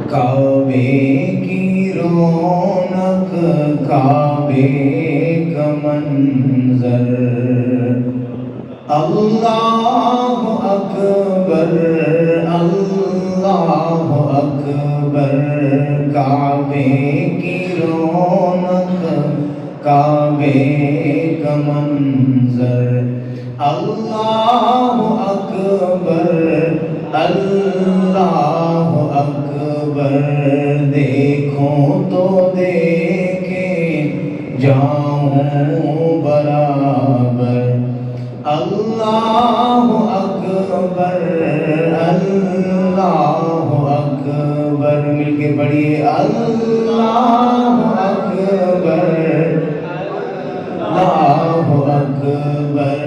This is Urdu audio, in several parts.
کعبے کی رونق کعبے کا منظر اللہ اکبر اللہ اکبر کعبے کی رونق کعبے کا منظر اللہ اکبر اللہ اکبر دیکھوں تو دیکھے جاؤں برابر اللہ اکبر اللہ اکبر مل کے پڑھیے اللہ اکبر اللہ اکبر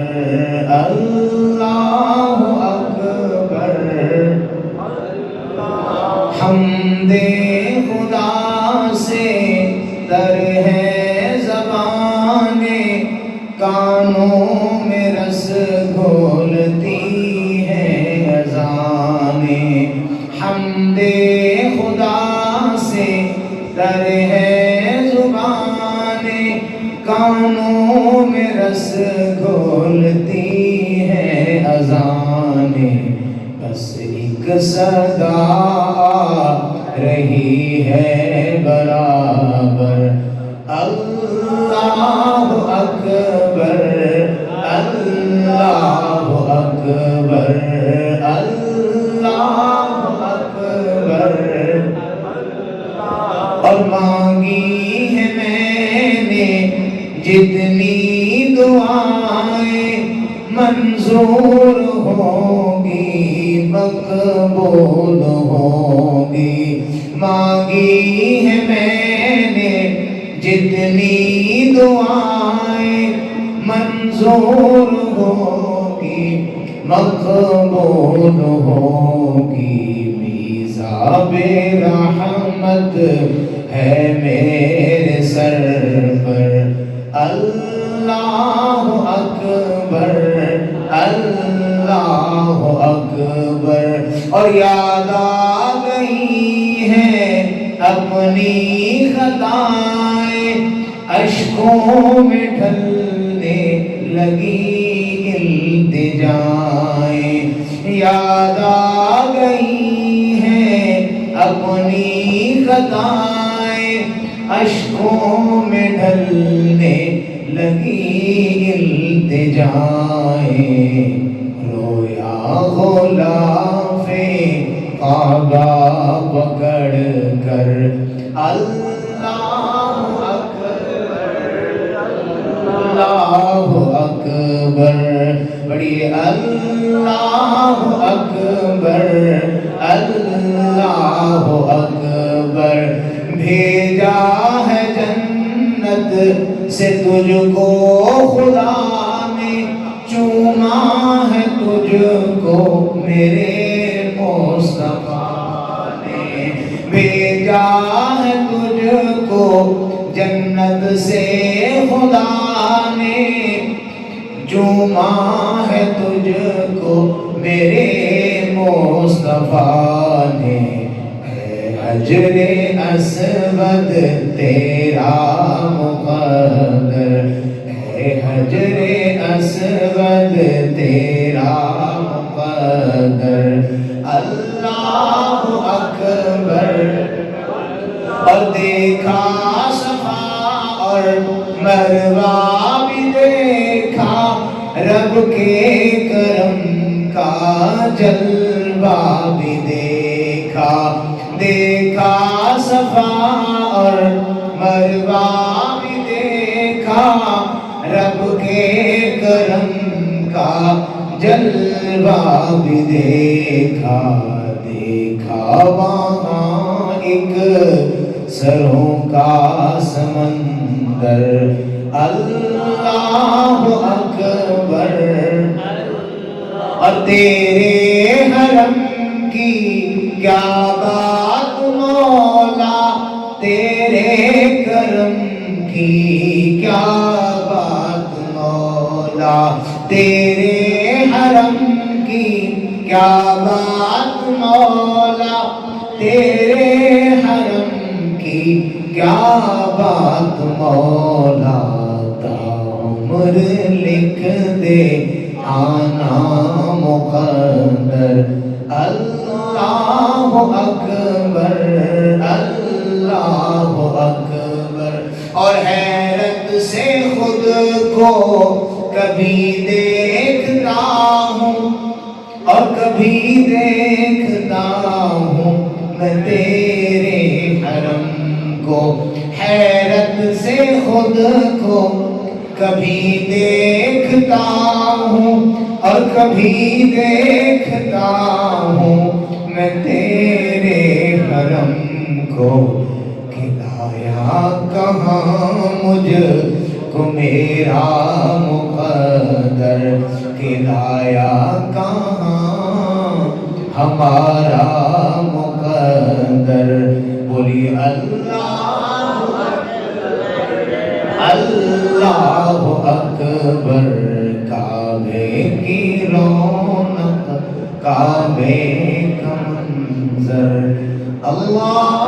اللہ اکبر حمد خدا سے تر ہے زبانیں کانوں میں رس گھولتی ہے اذانیں حمد خدا سے تر ہے زبانیں کانوں میں رس گھولتی ہے اذانیں بس ایک صدا رہی ہے برابر اللہ اکبر اللہ اکبر اللہ اکبر اور مانگی ہے میں نے جتنی دعائیں منظور ہوگی مقبول ہوگی مانگی ہے میں نے جتنی دعائیں منظور ہوگی مقبول ہوگی میزاب رحمت ہے میرے سر پر اللہ اکبر اللہ اکبر اور یاد آ گئی ہے اپنی خطائیں اشکوں میں ڈھلنے لگی التجائیں یاد آ گئی ہیں اپنی خطائیں اشکوں میں ڈھلنے لگی التجائیں رویا غلاف کعبہ پکڑ کر اللہ اکبر اللہ اکبر بڑی اللہ اکبر اللہ اکبر بھیجا ہے جنت سے تجھ کو خدا نے چوما ہے تجھ کو میرے مصطفیٰ نے بھیجا ہے تجھ کو جنت سے خدا نے چوما ہے تجھ کو میرے مصطفیٰ نے حجر اسود تیرا مقدر ہے حجر اسود تیرا مقدر اللہ اکبر اور دیکھا صفا اور مروہ بھی دیکھا رب کے کرم کا جلوہ بھی دیکھا دیکھا صفا اور مروہ بھی دیکھا رب کے کرم کا جلوہ بھی دیکھا دیکھا وہاں ایک سروں کا سمندر اللہ اکبر اور تیرے حرم کی کیا بات مولا تیرے کرم کی کیا بات مولا تیرے حرم کی کیا بات مولا تیرے حرم کی کیا بات مولا، عمر لکھ دے آنا مقدر۔ اللہ اکبر اللہ اکبر، اور حیرت سے خود کو کبھی دیکھتا ہوں، اور کبھی دیکھتا ہوں میں تیرے حرم کو، حیرت سے خود کو کبھی دیکھتا ہوں، اور کبھی دیکھتا ہوں میں تیرے حرم کو، کہ لایا کہاں مجھ کو میرا مقدر، کہ لایا کہاں ہمارا مقدر۔ بولی اللہ اللہ اکبر، کعبے کی رونق کعبے کا منظر، اللہ